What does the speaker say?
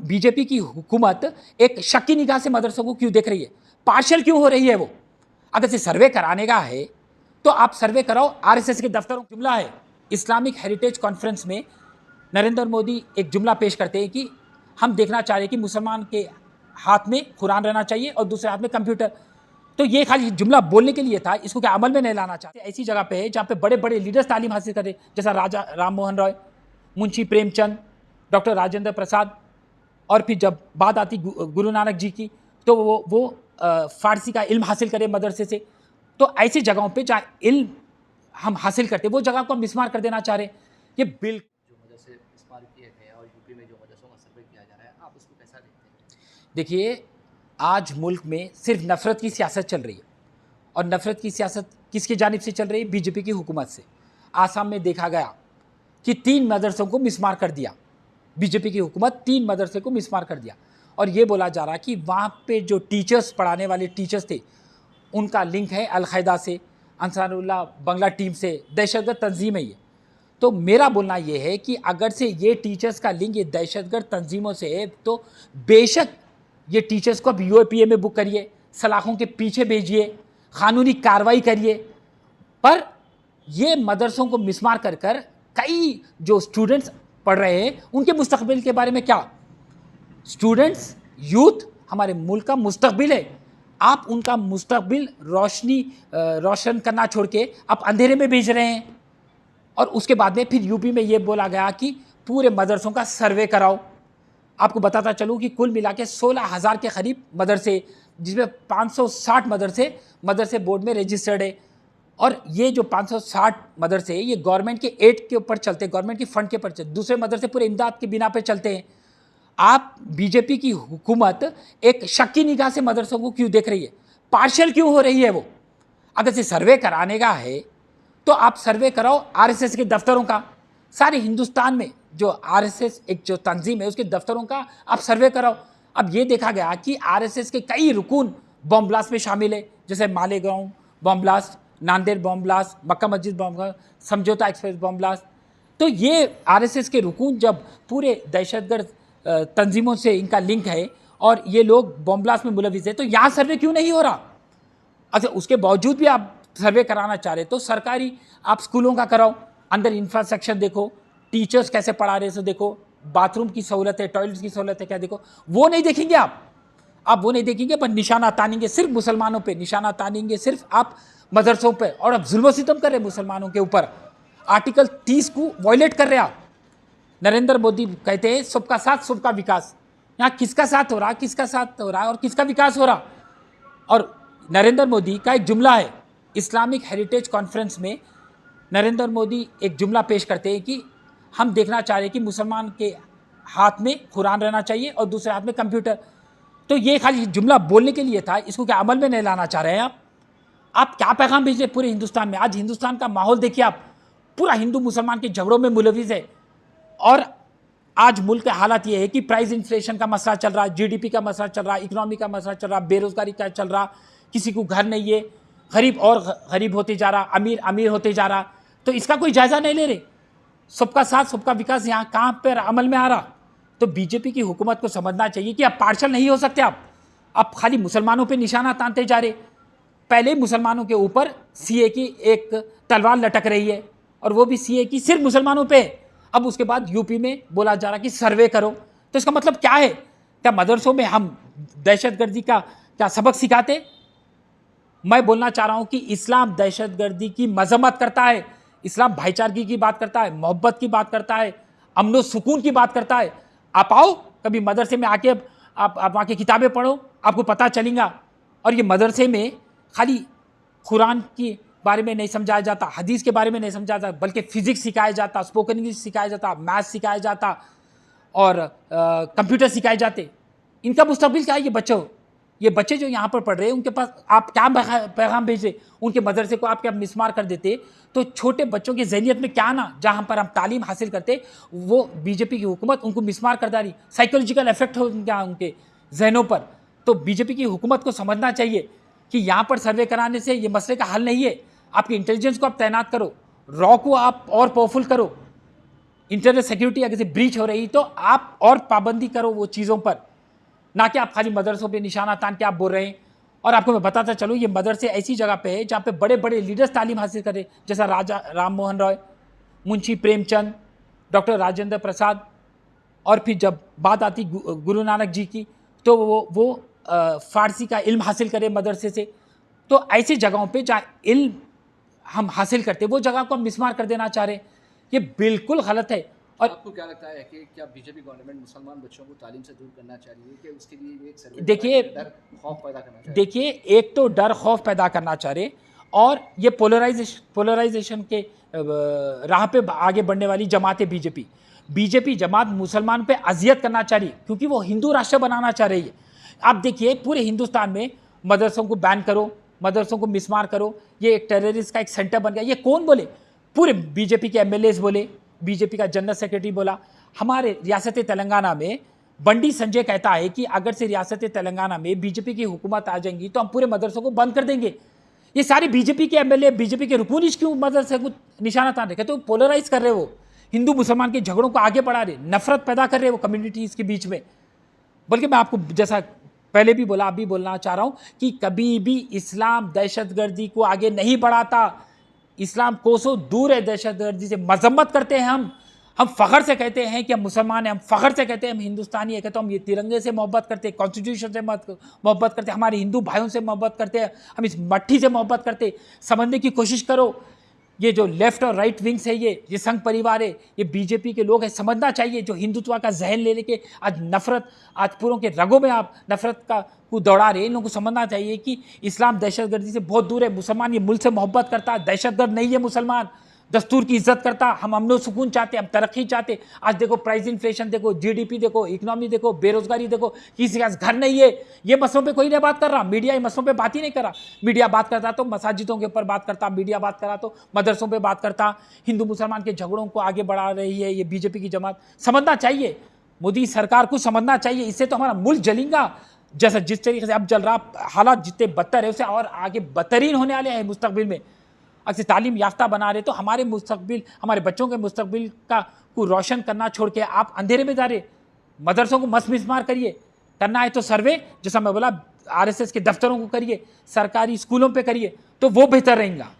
BJP की हुकूमत एक शक की निगाह से मदरसों को क्यों देख रही है, पार्शियल क्यों हो रही है वो? अगर से सर्वे कराने का है तो आप सर्वे कराओ आरएसएस के दफ्तरों। जुमला है इस्लामिक हेरिटेज कॉन्फ्रेंस में, नरेंद्र मोदी एक जुमला पेश करते हैं कि हम देखना चाह रहे हैं कि मुसलमान के हाथ में कुरान रहना चाहिए और दूसरे हाथ में कंप्यूटर। तो ये खाली जुमला बोलने के लिए था, इसको क्या अमल में नहीं लाना चाहते? ऐसी जगह पे है जहाँ पे बड़े बड़े लीडर्स तालीम हासिल कर रहे, जैसा राजा राम मोहन रॉय, मुंशी प्रेमचंद, डॉक्टर राजेंद्र प्रसाद, और फिर जब बात आती गुरु नानक जी की तो वो फारसी का इल्म हासिल करे मदरसे से। तो ऐसी जगहों पे जहाँ इल्म हम हासिल करते वो जगह को हम मिसमार कर देना चाह रहे हैं। ये बिल जो मदरसे मिसमार किए गए और यूपी में जो मदरसों का सर्वे किया जा रहा है, आप उसको कैसा देखते हैं? देखिए, आज मुल्क में सिर्फ नफरत की सियासत चल रही है, और नफरत की सियासत किसकी जानिब से चल रही है? बीजेपी की हुकूमत से। आसाम में देखा गया कि 3 मदरसों को मिसमार कर दिया, बीजेपी की हुकूमत 3 मदरसे को मिसमार कर दिया, और ये बोला जा रहा कि वहाँ पे जो टीचर्स, पढ़ाने वाले टीचर्स थे, उनका लिंक है अलकायदा से, अंसारुल्लाह बंगला टीम से, दहशतगर्द तंजीम है ये। तो मेरा बोलना ये है कि अगर से ये टीचर्स का लिंक ये दहशतगर्द तंजीमों से है तो बेशक ये टीचर्स को अब यूएपीए में बुक करिए, सलाखों के पीछे भेजिए, कानूनी कार्रवाई करिए, पर ये मदरसों को मिसमार कर कर कई जो स्टूडेंट्स पढ़ रहे हैं उनके मुस्तकबिल के बारे में क्या? स्टूडेंट्स, यूथ हमारे मुल्क का मुस्तकबिल है, आप उनका मुस्तकबिल रोशन करना छोड़ के आप अंधेरे में भेज रहे हैं। और उसके बाद में फिर यूपी में ये बोला गया कि पूरे मदरसों का सर्वे कराओ। आपको बताता चलूँ कि कुल मिला के 16,000 के करीब मदरसे, जिसमें 560 मदरसे बोर्ड में रजिस्टर्ड है, और ये जो 560 मदरसे ये गवर्नमेंट के एड के ऊपर चलते हैं, गवर्नमेंट की फंड के ऊपर चलते, दूसरे मदरसे पूरे इमदाद की बिना पे चलते हैं। आप बीजेपी की हुकूमत एक शक की निगाह से मदरसों को क्यों देख रही है, पार्शियल क्यों हो रही है वो? अगर से सर्वे कराने का है तो आप सर्वे कराओ आरएसएस के दफ्तरों का। सारे हिंदुस्तान में जो आरएसएस एक जो तंजीम है उसके दफ्तरों का आप सर्वे कराओ। अब ये देखा गया कि आरएसएस के कई रुकून बॉम्ब ब्लास्ट में शामिल है, जैसे Malegaon bomb blast, Nanded bomb blast, Mecca Masjid bomb blast, Samjhauta express bomb blast. तो ये आरएसएस के रुकून जब पूरे दहशतगर्द तंजीमों से इनका लिंक है और ये लोग बॉम्ब ब्लास्ट में मुलविस है, तो यहाँ सर्वे क्यों नहीं हो रहा? अच्छा, उसके बावजूद भी आप सर्वे कराना चाह रहे तो सरकारी आप स्कूलों का कराओ, अंदर इंफ्रास्ट्रक्चर देखो, टीचर्स कैसे पढ़ा रहे सो देखो, बाथरूम की सहूलत है, टॉयलेट्स की सहूलत है क्या देखो, वो नहीं देखेंगे आप वो नहीं देखेंगे, पर निशाना तानेंगे सिर्फ मुसलमानों पे, निशाना तानेंगे सिर्फ आप मदरसों पे, और अब जुल्म सितम कर रहे मुसलमानों के ऊपर। आर्टिकल 30 को वायलेट कर रहे आप। नरेंद्र मोदी कहते हैं सबका साथ सबका विकास, यहाँ किसका साथ हो रहा, किसका साथ हो रहा है और किसका विकास हो रहा? और नरेंद्र मोदी का एक जुमला है इस्लामिक हेरिटेज कॉन्फ्रेंस में, नरेंद्र मोदी एक जुमला पेश करते हैं कि हम देखना चाह रहे हैं कि मुसलमान के हाथ में कुरान रहना चाहिए और दूसरे हाथ में कंप्यूटर। तो ये खाली जुमला बोलने के लिए था, इसको क्या अमल में नहीं लाना चाह रहे हैं आप क्या पैगाम भेज रहे पूरे हिंदुस्तान में? आज हिंदुस्तान का माहौल देखिए आप, पूरा हिंदू मुसलमान के झगड़ों में मुलविस है, और आज मुल्क के हालात ये है कि प्राइस इन्फ्लेशन का मसला चल रहा, जीडीपी का मसला चल रहा, इकोनॉमी का मसला चल रहा, बेरोजगारी का चल रहा, किसी को घर नहीं है, गरीब और गरीब होते जा रहा, अमीर अमीर होते जा रहा। तो इसका कोई जायजा नहीं ले रहे। सबका साथ सबका विकास यहाँ कहाँ पर अमल में आ रहा? तो बीजेपी की हुकूमत को समझना चाहिए कि आप पार्शल नहीं हो सकते। आप खाली मुसलमानों पे निशाना तानते जा रहे। पहले ही मुसलमानों के ऊपर सीए की एक तलवार लटक रही है, और वो भी सीए की सिर्फ मुसलमानों पे। अब उसके बाद यूपी में बोला जा रहा कि सर्वे करो, तो इसका मतलब क्या है? क्या मदरसों में हम दहशतगर्दी का क्या सबक सिखाते? मैं बोलना चाह रहा हूं कि इस्लाम दहशतगर्दी की मजम्मत करता है, इस्लाम भाईचारगी की बात करता है, मोहब्बत की बात करता है, अमन सुकून की बात करता है। आप आओ कभी मदरसे में आके आप वहाँ की किताबें पढ़ो, आपको पता चलेगा। और ये मदरसे में खाली कुरान के बारे में नहीं समझाया जाता, हदीस के बारे में नहीं समझाया जाता, बल्कि फिजिक्स सिखाया जाता, स्पोकन इंग्लिश सिखाया जाता, मैथ्स सिखाया जाता, और कंप्यूटर सिखाए जाते। इनका मुस्तकबिल क्या है? ये बच्चे जो यहाँ पर पढ़ रहे हैं उनके पास आप क्या पैगाम भेजे? उनके मदरसे को आप क्या मिसमार कर देते तो छोटे बच्चों की जहनियत में क्या ना, जहाँ पर हम तालीम हासिल करते वो बीजेपी की हुकूमत उनको मिसमार कर डाली, साइकोलॉजिकल इफेक्ट हो गया उनके जहनों पर। तो बीजेपी की हुकूमत को समझना चाहिए कि यहाँ पर सर्वे कराने से ये मसले का हल नहीं है। आपकी इंटेलिजेंस को आप तैनात करो, रॉ को आप और पावरफुल करो, इंटरनल सिक्योरिटी अगर से ब्रीच हो रही तो आप और पाबंदी करो वो चीज़ों पर, ना कि आप खाली मदरसों पे निशाना तान के आप बोल रहे हैं। और आपको मैं बताता चलूँ, ये मदरसे ऐसी जगह पे है जहाँ पे बड़े बड़े लीडर्स तालीम हासिल कर रहे हैं, जैसा राजा राम मोहन रॉय, मुंशी प्रेमचंद, डॉक्टर राजेंद्र प्रसाद। और फिर जब बात आती गुरु नानक जी की, तो वो फ़ारसी का इल्म हासिल करे मदरसे से। तो ऐसी जगहों पे जहाँ इल्म हम हासिल करते, वो जगह को हम मिसमार कर देना चाह रहे हैं, ये बिल्कुल गलत है। और आपको क्या लगता है कि क्या बीजेपी गवर्नमेंट मुसलमान बच्चों को तालीम से दूर करना चाह रही है, कि उसके लिए भी एक सर्वे देखिए, डर खौफ पैदा करना चाह रही है? देखिए, एक तो डर खौफ पैदा करना चाह रहे, और ये पोलराइजेशन के राह पे आगे बढ़ने वाली जमात है बीजेपी जमात मुसलमान पे अजियत करना चाह रही, क्योंकि वो हिंदू राष्ट्र बनाना चाह रही है। आप देखिए, पूरे हिंदुस्तान में मदरसों को बैन करो, मदरसों को मिसमार करो, ये एक टेररिस्ट का एक सेंटर बन गया। ये कौन बोले? पूरे बीजेपी के एमएलएस बोले, बीजेपी का जनरल सेक्रेटरी बोला। हमारे रियासत तेलंगाना में बंडी संजय कहता है कि अगर से रियासत तेलंगाना में बीजेपी की हुकूमत आ जाएंगी तो हम पूरे मदरसों को बंद कर देंगे। ये सारे बीजेपी के एमएलए, बीजेपी के रुकूनिश क्यों मदरसे को निशाना तान रहे? कहते हो पोलराइज कर रहे हो, हिंदू मुसलमान के झगड़ों को आगे बढ़ा रहे, नफरत पैदा कर रहे वो कम्युनिटीज़ के बीच में। बल्कि मैं आपको जैसा पहले भी बोला, अभी बोलना चाह रहा हूँ कि कभी भी इस्लाम दहशतगर्दी को आगे नहीं बढ़ाता। इस्लाम कोसों दूर है दहशतगर्दी से। मजम्मत करते हैं हम फ़ख्र से कहते हैं कि हम मुसलमान हैं, हम फ़ख्र से कहते हैं हम हिंदुस्तानी है, कहते हम ये तिरंगे से मोहब्बत करते हैं, कॉन्स्टिट्यूशन से मोहब्बत करते हैं, हमारे हिंदू भाइयों से मोहब्बत करते हैं, हम इस मट्टी से मोहब्बत करते हैं। समझने की कोशिश करो, ये जो लेफ्ट और राइट विंग्स है, ये संघ परिवार है, ये बीजेपी के लोग हैं। समझना चाहिए, जो हिंदुत्व का जहन ले लेके आज नफरत, आज पूरों के रगों में आप नफरत का को दौड़ा रहे, इन लोगों को समझना चाहिए कि इस्लाम दहशतगर्दी से बहुत दूर है। मुसलमान ये मुल्क से मोहब्बत करता है, दहशतगर्द नहीं है मुसलमान, दस्तूर की इज्जत करता। हम अमन सुकून चाहते, हम तरक्की चाहते। आज देखो प्राइस इन्फ्लेशन देखो, जीडीपी देखो, इकोनॉमी देखो, बेरोजगारी देखो, किसी के पास घर नहीं है। ये मसलों पे कोई नहीं बात कर रहा, मीडिया ये मसलों पे बात ही नहीं कर रहा। मीडिया बात करता तो मसाजिदों के ऊपर बात करता, मीडिया बात करा तो मदरसों पे बात करता। हिंदू मुसलमान के झगड़ों को आगे बढ़ा रही है ये बीजेपी की जमात। समझना चाहिए, मोदी सरकार को समझना चाहिए, इससे तो हमारा मुल्क जलेगा। जैसा जिस तरीके से अब जल रहा, हालात जितने बदतर है उससे और आगे बदतरीन होने वाले हैं मुस्तकबिल में। अगर तालीम याफ्ता बना रहे तो हमारे मुस्तकबिल, हमारे बच्चों के मुस्तकबिल का को रोशन करना छोड़ के आप अंधेरे में जा रहे। मदरसों को मस मिसमार करिए, करना है तो सर्वे, जैसा मैं बोला, आरएसएस के दफ्तरों को करिए, सरकारी स्कूलों पे करिए, तो वो बेहतर रहेगा।